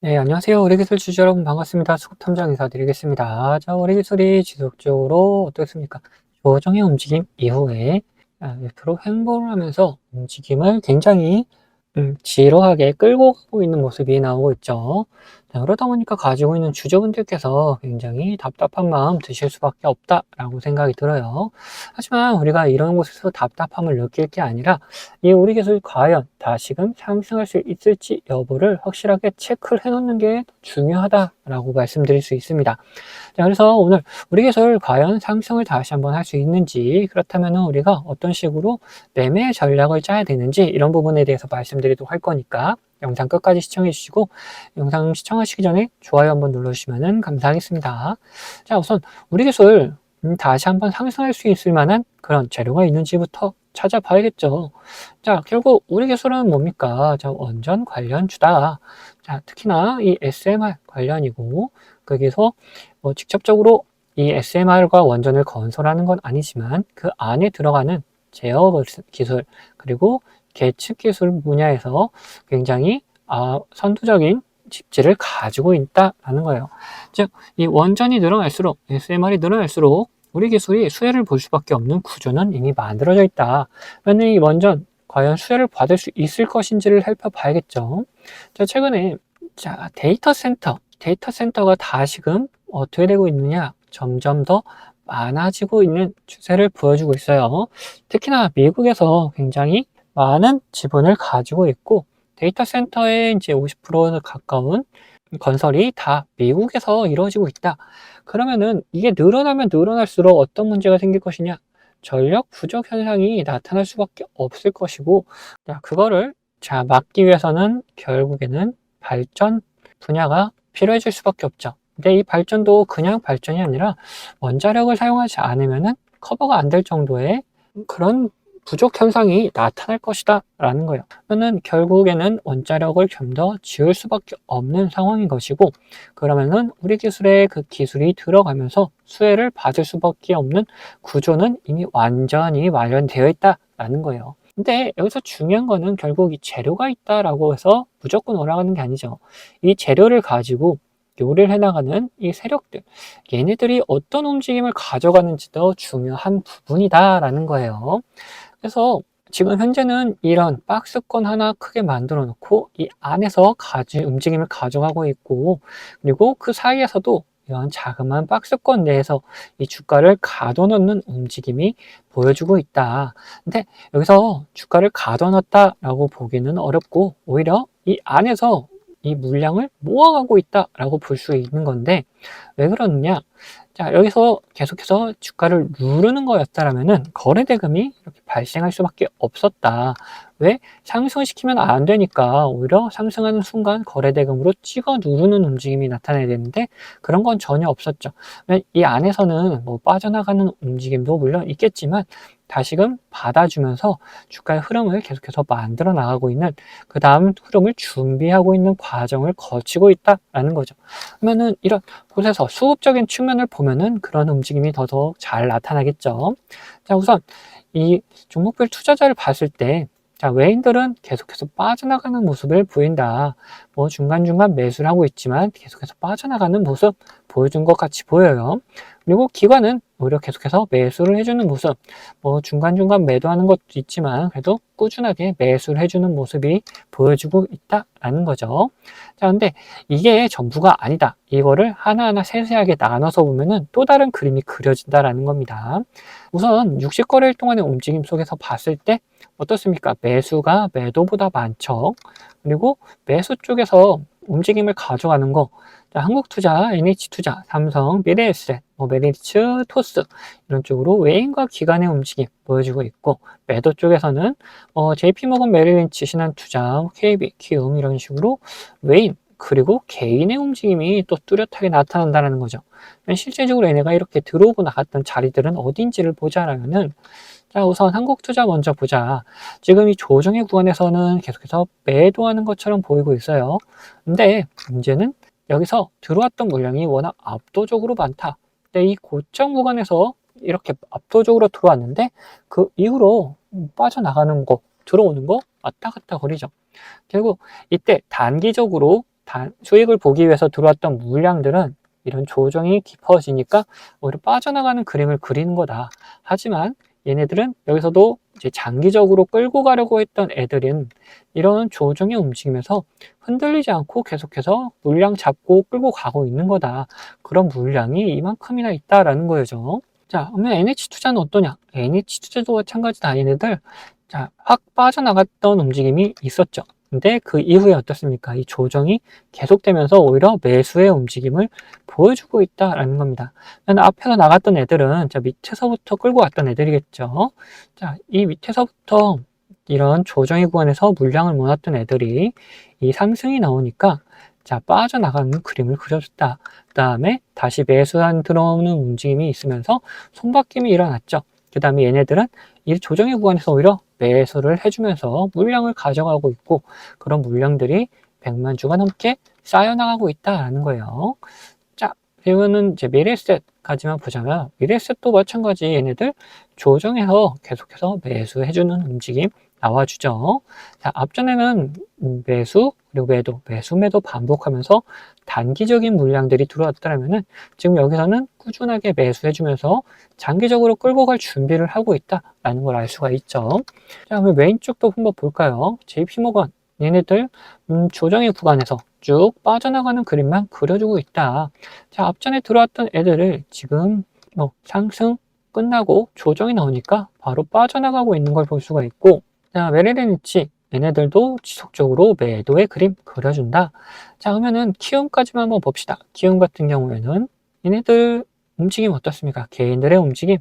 네, 안녕하세요. 우리기술 주주 여러분 반갑습니다. 수급탐정 인사드리겠습니다. 자, 우리기술이 지속적으로 어떻습니까? 조정의 움직임 이후에 옆으로 횡보를 하면서 움직임을 굉장히 지루하게 끌고 가고 있는 모습이 나오고 있죠. 자, 그러다 보니까 가지고 있는 주주분들께서 굉장히 답답한 마음 드실 수밖에 없다라고 생각이 들어요. 하지만 우리가 이런 곳에서 답답함을 느낄 게 아니라 이 우리 기술이 과연 다시금 상승할 수 있을지 여부를 확실하게 체크를 해놓는 게 중요하다라고 말씀드릴 수 있습니다. 자, 그래서 오늘 우리 기술 과연 상승을 다시 한번 할 수 있는지, 그렇다면 우리가 어떤 식으로 매매 전략을 짜야 되는지 이런 부분에 대해서 말씀드리도록 할 거니까 영상 끝까지 시청해 주시고, 영상 시청하시기 전에 좋아요 한번 눌러주시면 감사하겠습니다. 자, 우선 우리 기술 다시 한번 상승할 수 있을 만한 그런 재료가 있는지부터 찾아봐야겠죠. 자, 결국 우리 기술은 뭡니까? 자, 원전 관련주다. 자, 특히나 이 SMR 관련이고, 거기서 뭐 직접적으로 이 SMR과 원전을 건설하는 건 아니지만 그 안에 들어가는 제어 기술 그리고 계측 기술 분야에서 굉장히 선두적인 집지를 가지고 있다라는 거예요. 즉, 이 원전이 늘어날수록 SMR이 늘어날수록 우리 기술이 수혜를 볼 수밖에 없는 구조는 이미 만들어져 있다. 그러면 이 원전 과연 수혜를 받을 수 있을 것인지를 살펴봐야겠죠. 자, 최근에 데이터 센터가 다시금 어떻게 되고 있느냐? 점점 더 많아지고 있는 추세를 보여주고 있어요. 특히나 미국에서 굉장히 많은 지분을 가지고 있고, 데이터 센터의 이제 50% 가까운 건설이 다 미국에서 이루어지고 있다. 그러면은 이게 늘어나면 늘어날수록 어떤 문제가 생길 것이냐? 전력 부족 현상이 나타날 수밖에 없을 것이고, 그거를 막기 위해서는 결국에는 발전 분야가 필요해질 수밖에 없죠. 근데 이 발전도 그냥 발전이 아니라 원자력을 사용하지 않으면은 커버가 안 될 정도의 그런 부족 현상이 나타날 것이다 라는 거예요. 그러면 결국에는 원자력을 좀 더 지을 수밖에 없는 상황인 것이고, 그러면은 우리 기술에 그 기술이 들어가면서 수혜를 받을 수밖에 없는 구조는 이미 완전히 마련되어 있다라는 거예요. 근데 여기서 중요한 거는 결국 이 재료가 있다라고 해서 무조건 올라가는 게 아니죠. 이 재료를 가지고 요리를 해나가는 이 세력들, 얘네들이 어떤 움직임을 가져가는지도 중요한 부분이다라는 거예요. 그래서 지금 현재는 이런 박스권 하나 크게 만들어 놓고 이 안에서 움직임을 가져가고 있고, 그리고 그 사이에서도 이런 자그마한 박스권 내에서 이 주가를 가둬놓는 움직임이 보여주고 있다. 근데 여기서 주가를 가둬놨다라고 보기는 어렵고, 오히려 이 안에서 이 물량을 모아가고 있다라고 볼 수 있는 건데, 왜 그러느냐? 자, 여기서 계속해서 주가를 누르는 거였다라면은 거래 대금이 이렇게 발생할 수밖에 없었다. 왜? 상승시키면 안 되니까 오히려 상승하는 순간 거래 대금으로 찍어 누르는 움직임이 나타나야 되는데 그런 건 전혀 없었죠. 이 안에서는 뭐 빠져나가는 움직임도 물론 있겠지만 다시금 받아주면서 주가의 흐름을 계속해서 만들어 나가고 있는, 그 다음 흐름을 준비하고 있는 과정을 거치고 있다라는 거죠. 그러면은 이런 곳에서 수급적인 측면을 보면은 그런 움직임이 더더욱 잘 나타나겠죠. 자, 우선 이 종목별 투자자를 봤을 때, 자, 외인들은 계속해서 빠져나가는 모습을 보인다. 뭐 중간중간 매수를 하고 있지만 계속해서 빠져나가는 모습 보여준 것 같이 보여요. 그리고 기관은 오히려 계속해서 매수를 해주는 모습, 뭐 중간중간 매도하는 것도 있지만 그래도 꾸준하게 매수를 해주는 모습이 보여주고 있다라는 거죠. 자, 근데 이게 전부가 아니다. 이거를 하나하나 세세하게 나눠서 보면은 또 다른 그림이 그려진다라는 겁니다. 우선 60거래일 동안의 움직임 속에서 봤을 때 어떻습니까? 매수가 매도보다 많죠. 그리고 매수 쪽에서 움직임을 가져가는 거, 자, 한국투자, NH투자, 삼성, 미래에셋, 메리츠, 토스 이런 쪽으로 외인과 기관의 움직임 보여주고 있고, 매도 쪽에서는 JP모건, 메릴린치, 신한투자, KB, 키움 이런 식으로 외인 그리고 개인의 움직임이 또 뚜렷하게 나타난다는 거죠. 실제적으로 얘네가 이렇게 들어오고 나갔던 자리들은 어딘지를 보자라면은, 자, 우선 한국투자 먼저 보자. 지금 이 조정의 구간에서는 계속해서 매도하는 것처럼 보이고 있어요. 근데 문제는 여기서 들어왔던 물량이 워낙 압도적으로 많다. 근데 이 고점 구간에서 이렇게 압도적으로 들어왔는데 그 이후로 빠져나가는 거, 들어오는 거 왔다 갔다 거리죠. 결국 이때 단기적으로 수익을 보기 위해서 들어왔던 물량들은 이런 조정이 깊어지니까 오히려 빠져나가는 그림을 그리는 거다. 하지만 얘네들은 여기서도 이제 장기적으로 끌고 가려고 했던 애들은 이런 조정이 움직이면서 흔들리지 않고 계속해서 물량 잡고 끌고 가고 있는 거다. 그런 물량이 이만큼이나 있다라는 거죠. 자, 그러면 NH투자는 어떠냐? NH투자도 마찬가지다. 얘네들 자, 확 빠져나갔던 움직임이 있었죠. 근데 그 이후에 어떻습니까? 이 조정이 계속되면서 오히려 매수의 움직임을 보여주고 있다라는 겁니다. 앞에서 나갔던 애들은 자, 밑에서부터 끌고 왔던 애들이겠죠. 자, 이 밑에서부터 이런 조정의 구간에서 물량을 모았던 애들이 이 상승이 나오니까 자, 빠져나가는 그림을 그려줬다. 그 다음에 다시 매수한 들어오는 움직임이 있으면서 손바뀜이 일어났죠. 그 다음에 얘네들은 이 조정의 구간에서 오히려 매수를 해주면서 물량을 가져가고 있고 그런 물량들이 100만 주가 넘게 쌓여나가고 있다라는 거예요. 자, 그러면은 이제 미래에셋까지만 보자면 미래에셋도 마찬가지 얘네들 조정해서 계속해서 매수해주는 움직임 나와주죠. 자, 앞전에는 매수 그리고 매도 반복하면서 단기적인 물량들이 들어왔더라면은 지금 여기서는 꾸준하게 매수해주면서 장기적으로 끌고 갈 준비를 하고 있다라는 걸 알 수가 있죠. 자, 그럼 메인 쪽도 한번 볼까요? JP모건 얘네들 조정의 구간에서 쭉 빠져나가는 그림만 그려주고 있다. 자, 앞전에 들어왔던 애들을 지금 상승 끝나고 조정이 나오니까 바로 빠져나가고 있는 걸 볼 수가 있고, 자, 메릴리니치 얘네들도 지속적으로 매도의 그림 그려준다. 자, 그러면은 키움까지만 한번 봅시다. 키움 같은 경우에는 얘네들 움직임 어떻습니까? 개인들의 움직임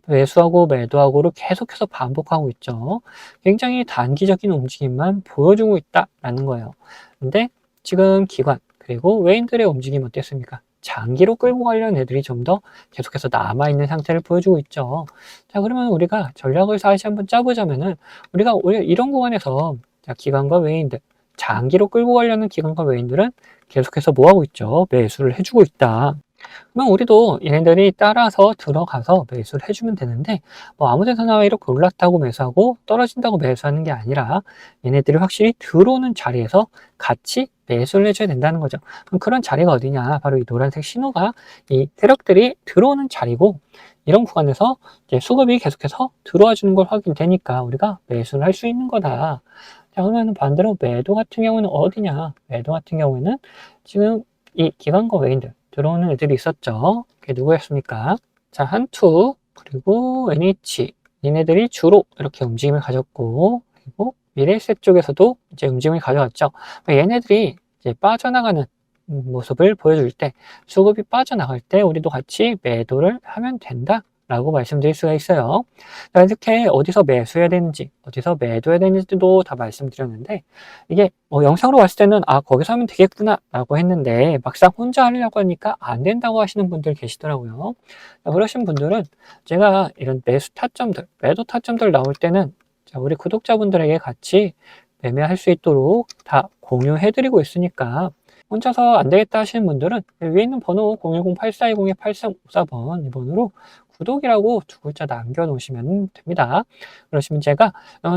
매수하고 매도하고를 계속해서 반복하고 있죠. 굉장히 단기적인 움직임만 보여주고 있다라는 거예요. 근데 지금 기관 그리고 외인들의 움직임 어땠습니까? 장기로 끌고 가려는 애들이 좀 더 계속해서 남아있는 상태를 보여주고 있죠. 자, 그러면 우리가 전략을 다시 한번 짜보자면은 우리가 오히려 이런 구간에서 기관과 외인들, 장기로 끌고 가려는 기관과 외인들은 계속해서 뭐하고 있죠? 매수를 해주고 있다. 그러면 우리도 얘네들이 따라서 들어가서 매수를 해주면 되는데 아무 데서나 이렇게 올랐다고 매수하고 떨어진다고 매수하는 게 아니라 얘네들이 확실히 들어오는 자리에서 같이 매수를 해줘야 된다는 거죠. 그럼 그런 자리가 어디냐? 바로 이 노란색 신호가 이 세력들이 들어오는 자리고 이런 구간에서 이제 수급이 계속해서 들어와 주는 걸 확인되니까 우리가 매수를 할 수 있는 거다. 자, 그러면 반대로 매도 같은 경우는 어디냐? 매도 같은 경우에는 지금 이 기관과 외인들 들어오는 애들이 있었죠. 그게 누구였습니까? 자, 한투 그리고 NH 얘네들이 주로 이렇게 움직임을 가졌고 그리고 미래에셋 쪽에서도 이제 움직임을 가져왔죠. 얘네들이 이제 빠져나가는 모습을 보여줄 때 수급이 빠져나갈 때 우리도 같이 매도를 하면 된다 라고 말씀드릴 수가 있어요. 자, 이렇게 어디서 매수해야 되는지 어디서 매도해야 되는지도 다 말씀드렸는데 이게 영상으로 봤을 때는 거기서 하면 되겠구나 라고 했는데 막상 혼자 하려고 하니까 안 된다고 하시는 분들 계시더라고요. 자, 그러신 분들은 제가 이런 매수 타점들 매도 타점들 나올 때는 자, 우리 구독자분들에게 같이 매매할 수 있도록 다 공유해 드리고 있으니까 혼자서 안 되겠다 하시는 분들은 위에 있는 번호 010-8420-8354번 이 번호로 구독이라고 두 글자 남겨놓으시면 됩니다. 그러시면 제가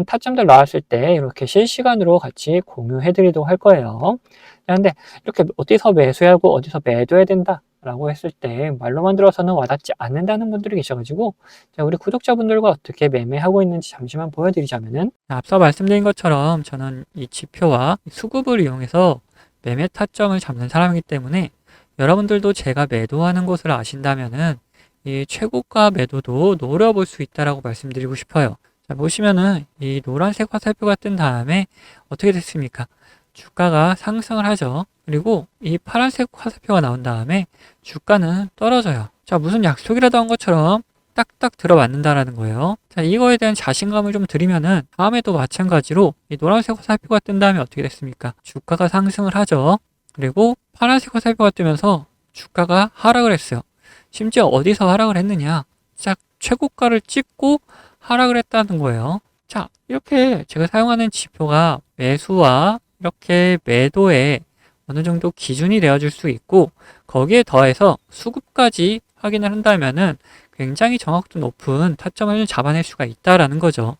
타점들 나왔을 때 이렇게 실시간으로 같이 공유해드리도록 할 거예요. 그런데 이렇게 어디서 매수하고 어디서 매도해야 된다 라고 했을 때 말로만 들어서는 와닿지 않는다는 분들이 계셔가지고 우리 구독자분들과 어떻게 매매하고 있는지 잠시만 보여드리자면은 앞서 말씀드린 것처럼 저는 이 지표와 수급을 이용해서 매매 타점을 잡는 사람이기 때문에 여러분들도 제가 매도하는 곳을 아신다면은 이 최고가 매도도 노려볼 수 있다라고 말씀드리고 싶어요. 자, 보시면은 이 노란색 화살표가 뜬 다음에 어떻게 됐습니까? 주가가 상승을 하죠. 그리고 이 파란색 화살표가 나온 다음에 주가는 떨어져요. 자, 무슨 약속이라도 한 것처럼 딱딱 들어맞는다라는 거예요. 자, 이거에 대한 자신감을 좀 드리면은 다음에도 마찬가지로 이 노란색 화살표가 뜬 다음에 어떻게 됐습니까? 주가가 상승을 하죠. 그리고 파란색 화살표가 뜨면서 주가가 하락을 했어요. 심지어 어디서 하락을 했느냐? 딱 최고가를 찍고 하락을 했다는 거예요. 자, 이렇게 제가 사용하는 지표가 매수와 이렇게 매도에 어느 정도 기준이 되어줄 수 있고 거기에 더해서 수급까지 확인을 한다면은 굉장히 정확도 높은 타점을 잡아낼 수가 있다라는 거죠.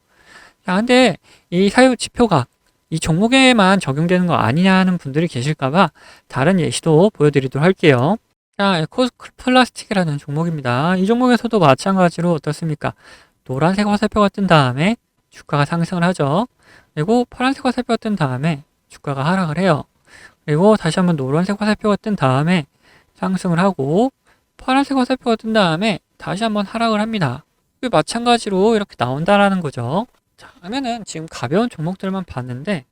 자, 근데 이 사유 지표가 이 종목에만 적용되는 거 아니냐 하는 분들이 계실까봐 다른 예시도 보여드리도록 할게요. 자, 에코플라스틱이라는 종목입니다. 이 종목에서도 마찬가지로 어떻습니까? 노란색 화살표가 뜬 다음에 주가가 상승을 하죠. 그리고 파란색 화살표가 뜬 다음에 주가가 하락을 해요. 그리고 다시 한번 노란색 화살표가 뜬 다음에 상승을 하고 파란색 화살표가 뜬 다음에 다시 한번 하락을 합니다. 마찬가지로 이렇게 나온다라는 거죠. 자, 그러면은 지금 가벼운 종목들만 봤는데,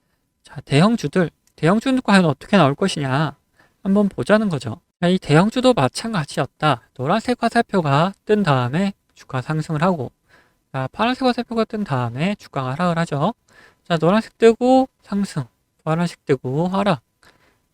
자, 대형주는 과연 어떻게 나올 것이냐 한번 보자는 거죠. 자, 이 대형주도 마찬가지였다. 노란색 화살표가 뜬 다음에 주가 상승을 하고, 자, 파란색 화살표가 뜬 다음에 주가가 하락을 하죠. 자, 노란색 뜨고 상승, 파란색 뜨고 하락.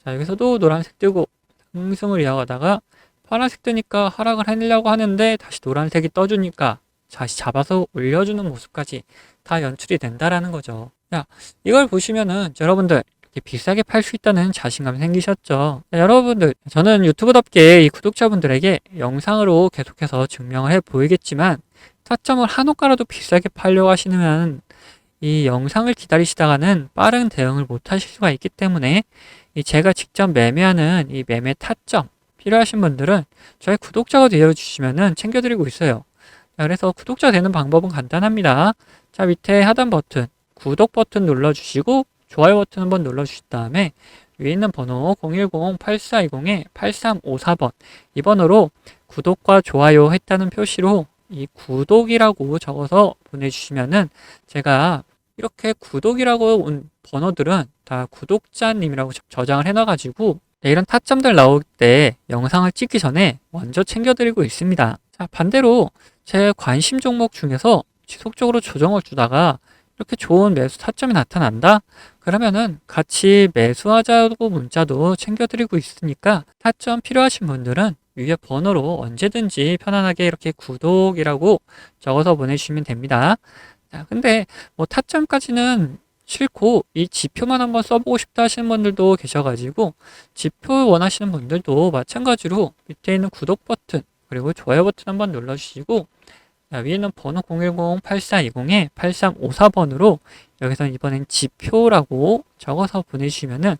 자, 여기서도 노란색 뜨고 상승을 이어가다가 파란색 뜨니까 하락을 하려고 하는데 다시 노란색이 떠주니까 다시 잡아서 올려주는 모습까지 다 연출이 된다라는 거죠. 자, 이걸 보시면은 여러분들 이렇게 비싸게 팔 수 있다는 자신감이 생기셨죠? 자, 여러분들, 저는 유튜브답게 이 구독자분들에게 영상으로 계속해서 증명을 해 보이겠지만 타점을 한호가라도 비싸게 팔려고 하시면 이 영상을 기다리시다가는 빠른 대응을 못 하실 수가 있기 때문에 이 제가 직접 매매하는 이 매매 타점 필요하신 분들은 저희 구독자가 되어주시면은 챙겨드리고 있어요. 자, 그래서 구독자 되는 방법은 간단합니다. 자, 밑에 하단 버튼, 구독 버튼 눌러주시고 좋아요 버튼 한번 눌러주신 다음에 위에 있는 번호 010-8420-8354번 이 번호로 구독과 좋아요 했다는 표시로 이 구독이라고 적어서 보내주시면은 제가 이렇게 구독이라고 온 번호들은 다 구독자님이라고 저장을 해놔가지고 이런 타점들 나올 때 영상을 찍기 전에 먼저 챙겨드리고 있습니다. 자, 반대로 제 관심 종목 중에서 지속적으로 조정을 주다가 이렇게 좋은 매수 타점이 나타난다? 그러면은 같이 매수하자고 문자도 챙겨드리고 있으니까 타점 필요하신 분들은 위에 번호로 언제든지 편안하게 이렇게 구독이라고 적어서 보내주시면 됩니다. 자, 근데 뭐 타점까지는 싫고 이 지표만 한번 써보고 싶다 하시는 분들도 계셔가지고 지표 원하시는 분들도 마찬가지로 밑에 있는 구독 버튼 그리고 좋아요 버튼 한번 눌러주시고 위에 있는 번호 010-8420-8354번으로 여기서 이번엔 지표라고 적어서 보내주시면은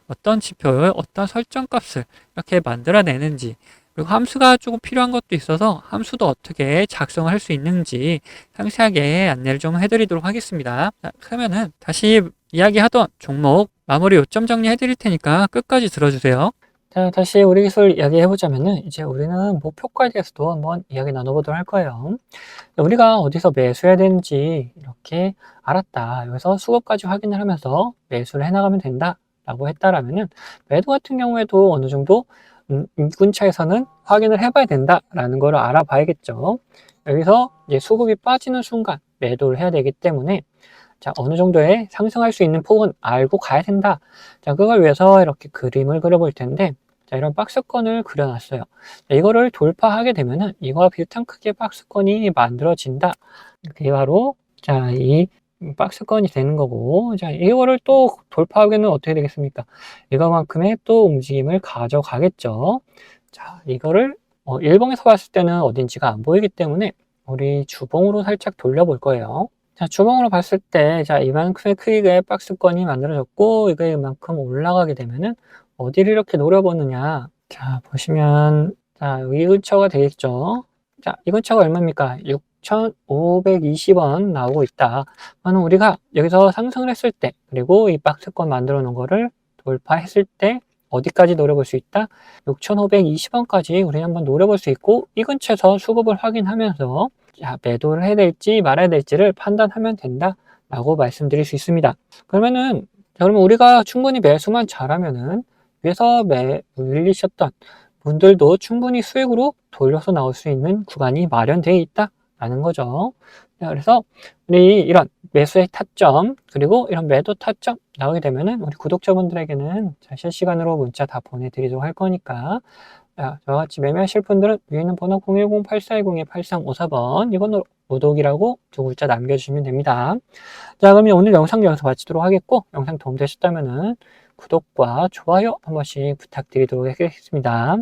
어떤 지표를 어떤 설정값을 이렇게 만들어내는지 그리고 함수가 조금 필요한 것도 있어서 함수도 어떻게 작성을 할 수 있는지 상세하게 안내를 좀 해드리도록 하겠습니다. 자, 그러면은 다시 이야기하던 종목 마무리 요점 정리해 드릴 테니까 끝까지 들어주세요. 자, 다시 우리 기술 이야기해보자면은 이제 우리는 목표가에 대해서도 한번 이야기 나눠보도록 할 거예요. 우리가 어디서 매수해야 되는지 이렇게 알았다. 여기서 수급까지 확인을 하면서 매수를 해나가면 된다. 라고 했다라면은 매도 같은 경우에도 어느 정도 근처에서는 확인을 해봐야 된다라는 걸 알아봐야겠죠. 여기서 이제 수급이 빠지는 순간 매도를 해야 되기 때문에 자, 어느 정도의 상승할 수 있는 폭은 알고 가야 된다. 자, 그걸 위해서 이렇게 그림을 그려볼 텐데 자, 이런 박스권을 그려놨어요. 자, 이거를 돌파하게 되면은 이거와 비슷한 크기의 박스권이 만들어진다. 이게 바로 자, 이 박스권이 되는 거고 자, 이거를 또 돌파하기는 어떻게 되겠습니까? 이거만큼의 또 움직임을 가져가겠죠. 자, 이거를 일봉에서 봤을 때는 어딘지가 안 보이기 때문에 우리 주봉으로 살짝 돌려볼 거예요. 자, 주봉으로 봤을 때, 자, 이만큼의 크기의 박스권이 만들어졌고, 이게 이만큼 올라가게 되면은, 어디를 이렇게 노려보느냐. 자, 보시면, 자, 이 근처가 되겠죠. 자, 이 근처가 얼마입니까? 6,520원 나오고 있다. 그러면 우리가 여기서 상승을 했을 때, 그리고 이 박스권 만들어 놓은 거를 돌파했을 때, 어디까지 노려볼 수 있다? 6,520원까지 우리 한번 노려볼 수 있고, 이 근처에서 수급을 확인하면서, 자, 매도를 해야 될지 말아야 될지를 판단하면 된다 라고 말씀드릴 수 있습니다. 그러면 우리가 충분히 매수만 잘하면은 위에서 밀리셨던 분들도 충분히 수익으로 돌려서 나올 수 있는 구간이 마련되어 있다 라는 거죠. 자, 그래서 우리 이런 매수의 타점 그리고 이런 매도 타점 나오게 되면은 우리 구독자분들에게는 실시간으로 문자 다 보내드리도록 할 거니까 자, 저와 같이 매매하실 분들은 위에 있는 번호 010-8420-8354번 이건로 구독이라고 두 글자 남겨주시면 됩니다. 자, 그러면 오늘 영상 여기서 마치도록 하겠고 영상 도움되셨다면 구독과 좋아요 한 번씩 부탁드리도록 하겠습니다.